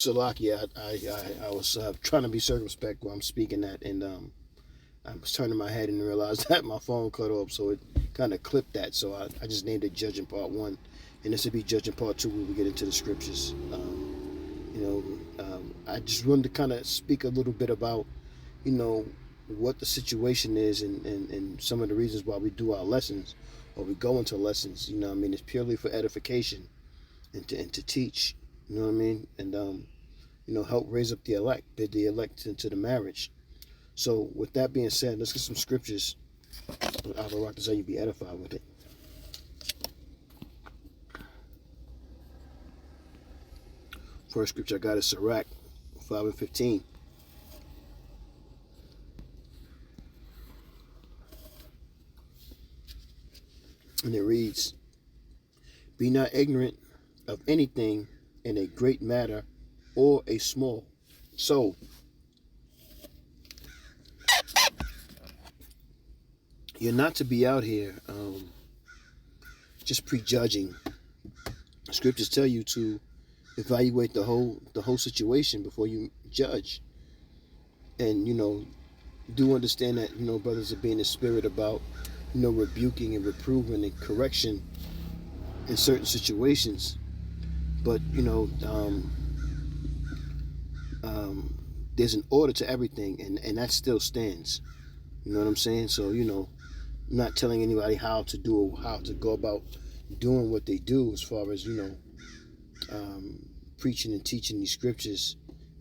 Salakia, I was trying to be circumspect while I'm speaking that, and I was turning my head and realized that my phone cut off, so it kind of clipped that. So I just named it Judging Part 1, and this will be Judging Part 2 when we get into the scriptures. I just wanted to kind of speak a little bit about, you know, what the situation is and some of the reasons why we do our lessons or we go into lessons. You know what I mean? It's purely for edification and to teach. You know what I mean? And help raise up the elect, bid the elect into the marriage. So with that being said, let's get some scriptures. I'll rock this how you be edified with it. First scripture I got is Sirach 5:15. And it reads, "Be not ignorant of anything in a great matter or a small." So you're not to be out here just prejudging. Scriptures tell you to evaluate the whole situation before you judge. And do understand that brothers are being in spirit about rebuking and reproving and correction in certain situations. But there's an order to everything, and that still stands. You know what I'm saying? So I'm not telling anybody how to do or how to go about doing what they do as far as preaching and teaching these scriptures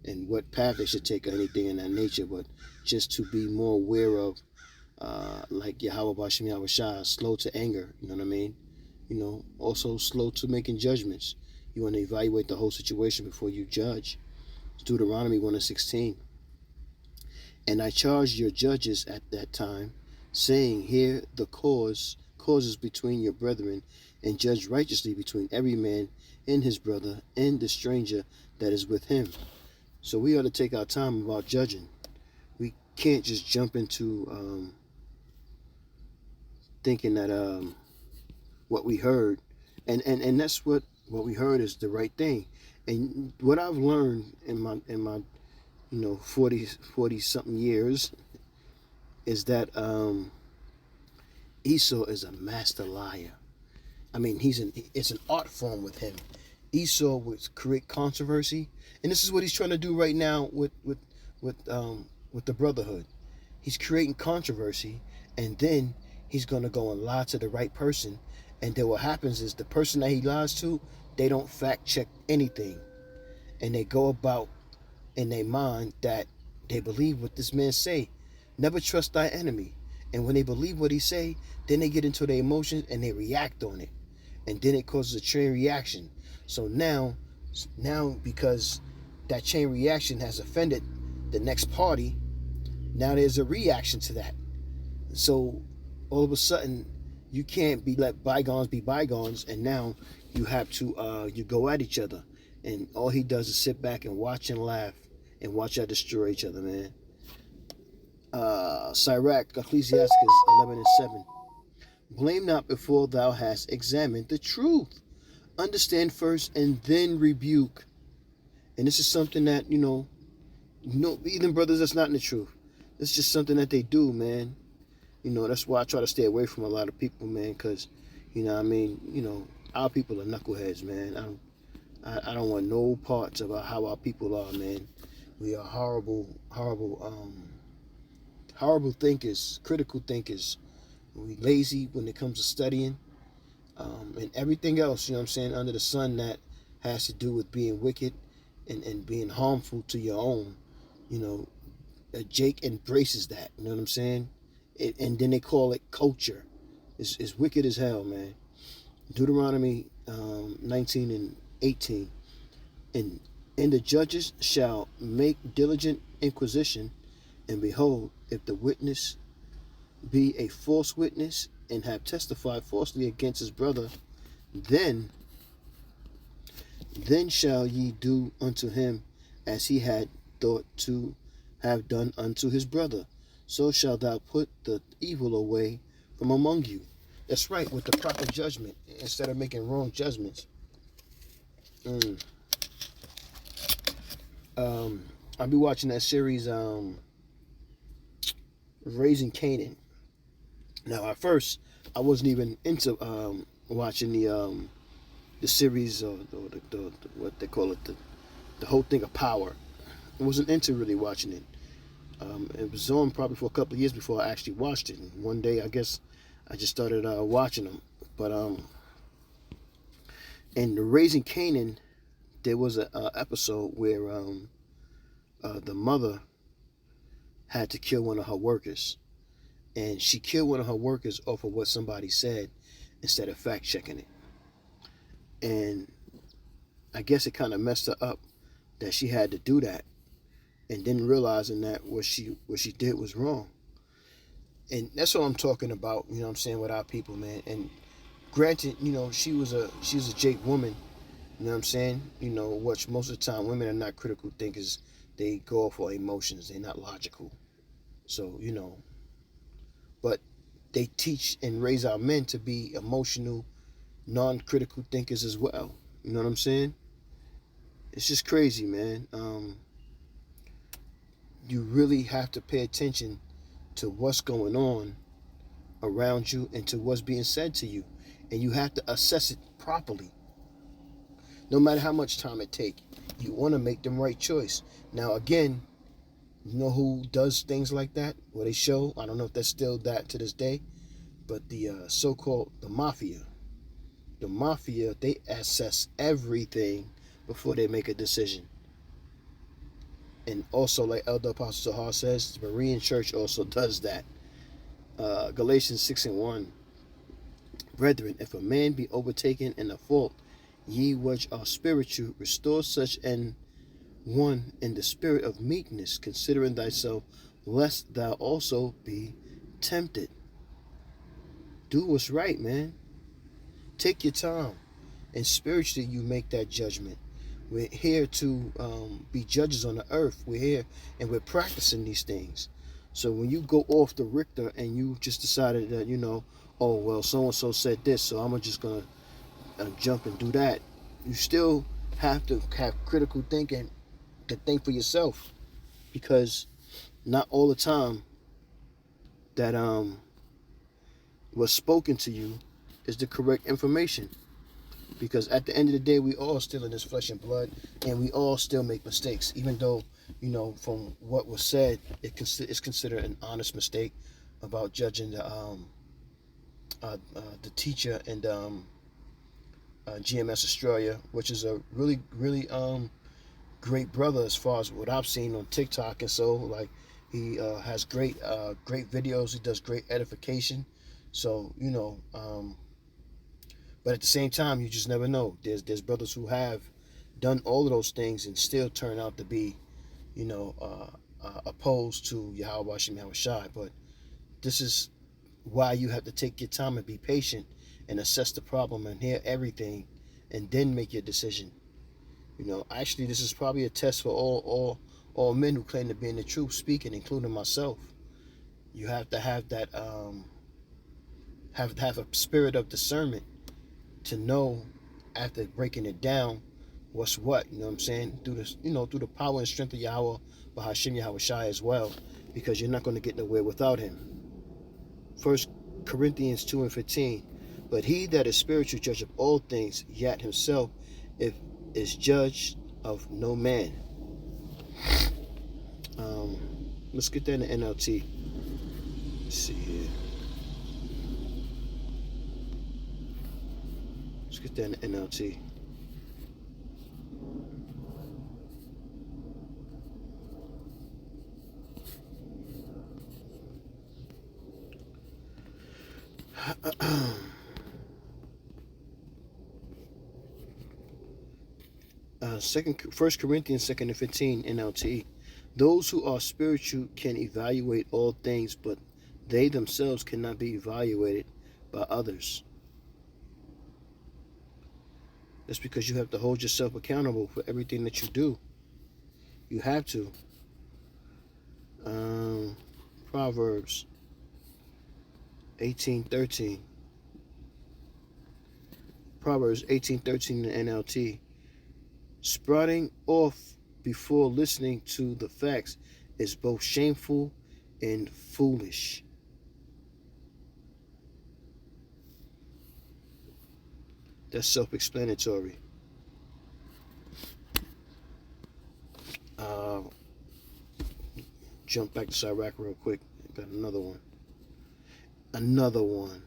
and what path they should take or anything in that nature, but just to be more aware of, like Yahweh Bashem Yahweh Shah, slow to anger. You know what I mean? Also slow to making judgments. You want to evaluate the whole situation before you judge. It's Deuteronomy 1:16. "And I charged your judges at that time, saying, Hear the causes between your brethren, and judge righteously between every man and his brother and the stranger that is with him." So we ought to take our time about judging. We can't just jump into thinking that what we heard, and that's what we heard is the right thing. And what I've learned in my 40 something years is that Esau is a master liar. I mean, it's an art form with him. Esau would create controversy, and this is what he's trying to do right now with the brotherhood. He's creating controversy, and then he's gonna go and lie to the right person, and then what happens is the person that he lies to, they don't fact check anything, and they go about in their mind that they believe what this man say. Never trust thy enemy. And when they believe what he say, then they get into their emotions and they react on it, and then it causes a chain reaction. So now because that chain reaction has offended the next party, now there's a reaction to that. So all of a sudden you can't let bygones be bygones, and now you have to you go at each other, and all he does is sit back and watch and laugh and watch y'all destroy each other, man. Sirach, Ecclesiastes 11:7. "Blame not before thou hast examined the truth. Understand first and then rebuke." And this is something that, even brothers that's not in the truth, it's just something that they do, man. That's why I try to stay away from a lot of people, man, because, our people are knuckleheads, man. I don't want no parts about how our people are, man. We are horrible thinkers, critical thinkers. We lazy when it comes to studying, and everything else, under the sun that has to do with being wicked and being harmful to your own. Jake embraces that, you know what I'm saying? And then they call it culture. It's wicked as hell, man. Deuteronomy 19:18. And the judges shall make diligent inquisition, and behold, if the witness be a false witness, and have testified falsely against his brother, then shall ye do unto him as he had thought to have done unto his brother. So shalt thou put the evil away from among you. That's right, with the proper judgment, instead of making wrong judgments. Um, I'll be watching that series, Raising Canaan. Now, at first, I wasn't even into watching the series, or the what they call it, the whole thing of Power. I wasn't into really watching it. It was on probably for a couple of years before I actually watched it. And one day, I guess, I just started watching them. But in the Raising Canaan, there was a episode where the mother had to kill one of her workers, and she killed one of her workers off of what somebody said instead of fact checking it. And I guess it kind of messed her up that she had to do that, and then realizing that what she did was wrong. And that's what I'm talking about. You know what I'm saying, with our people, man. And granted, she's a Jake woman. You know what I'm saying? Which most of the time women are not critical thinkers. They go off for emotions. They're not logical. So, but they teach and raise our men to be emotional, non-critical thinkers as well. You know what I'm saying? It's just crazy, man. You really have to pay attention to what's going on around you and to what's being said to you. And you have to assess it properly. No matter how much time it takes, you want to make the right choice. Now, again, you know who does things like that? Where they show, I don't know if that's still that to this day, but the so-called the mafia. The mafia, they assess everything before they make a decision. And also, like Elder Apostle Sahar says, the Berean Church also does that. Galatians 6:1. Brethren, if a man be overtaken in a fault, ye which are spiritual, restore such an one in the spirit of meekness, considering thyself, lest thou also be tempted. Do what's right, man. Take your time. And spiritually, you make that judgment. We're here to be judges on the earth. We're here and we're practicing these things. So when you go off the Richter and you just decided that, oh, well, so-and-so said this, so I'm just going to jump and do that. You still have to have critical thinking to think for yourself, because not all the time that what's spoken to you is the correct information. Because at the end of the day, we all still in this flesh and blood, and we all still make mistakes. Even though, from what was said, it's considered an honest mistake about judging the teacher and GMS Australia, which is a really, really great brother as far as what I've seen on TikTok. And so, like, he has great videos. He does great edification. So, but at the same time, you just never know. There's brothers who have done all of those things and still turn out to be, opposed to Yahweh Hashem Yahweh Shai. But this is why you have to take your time and be patient and assess the problem and hear everything, and then make your decision. Actually, this is probably a test for all men who claim to be in the truth speaking, including myself. You have to have that have a spirit of discernment to know, after breaking it down, what's what. You know what I'm saying? Through the power and strength of Yahweh, but Hashem Yahweh Shai as well, because you're not going to get nowhere without him. 1 Corinthians 2:15. But he that is spiritual judge of all things, yet himself if is judge of no man. Let's get that in the NLT. Let's see here. Let's get that in the NLT. First Corinthians 2:15 NLT. Those who are spiritual can evaluate all things, but they themselves cannot be evaluated by others. That's because you have to hold yourself accountable for everything that you do. You have to. Proverbs 18:13. Proverbs 18:13 in NLT. Sprouting off before listening to the facts is both shameful and foolish. That's self-explanatory. Uh, jump back to Sirach real quick. Got another one. Another one.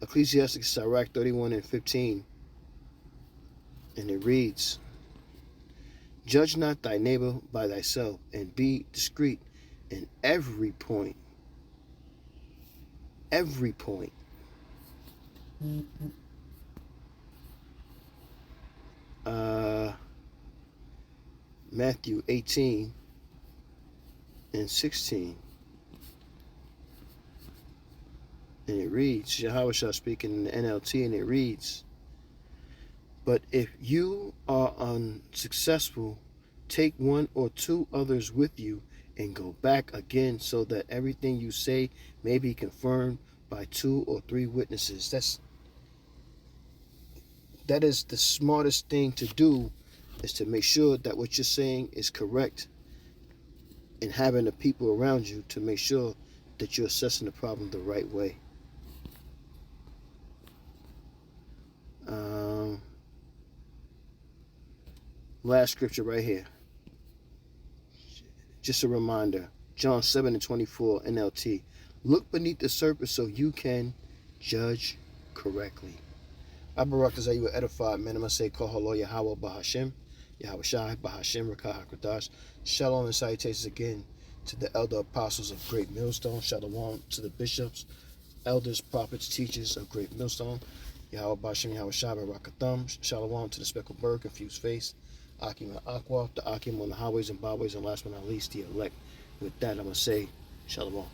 Ecclesiastes Sirach 31:15. And it reads, Judge not thy neighbor by thyself, and be discreet in every point. Every point. Matthew 18:16. And it reads, Yahweh speaking in the NLT, and it reads, But if you are unsuccessful, take one or two others with you and go back again, so that everything you say may be confirmed by 2 or 3 witnesses. That is the smartest thing to do, is to make sure that what you're saying is correct, and having the people around you to make sure that you're assessing the problem the right way. Last scripture right here. Just a reminder. John 7:24 NLT. Look beneath the surface so you can judge correctly. I barak as you were edified, man. I'm going to say, Kohalo Yahweh Bahashem, Yahweh Shai, Bahashem, Rakah HaKadosh. Shalom and salutations again to the elder apostles of Great Millstone. Shalom to the bishops, elders, prophets, teachers of Great Millstone. Yahweh Bahashem, Yahweh Shai, Barakatham. Shalom to the speckled bird, confused face. Akim and Aqua, the Akim on the highways and byways, and last but not least, the elect. With that, I'm going to say, Shalom.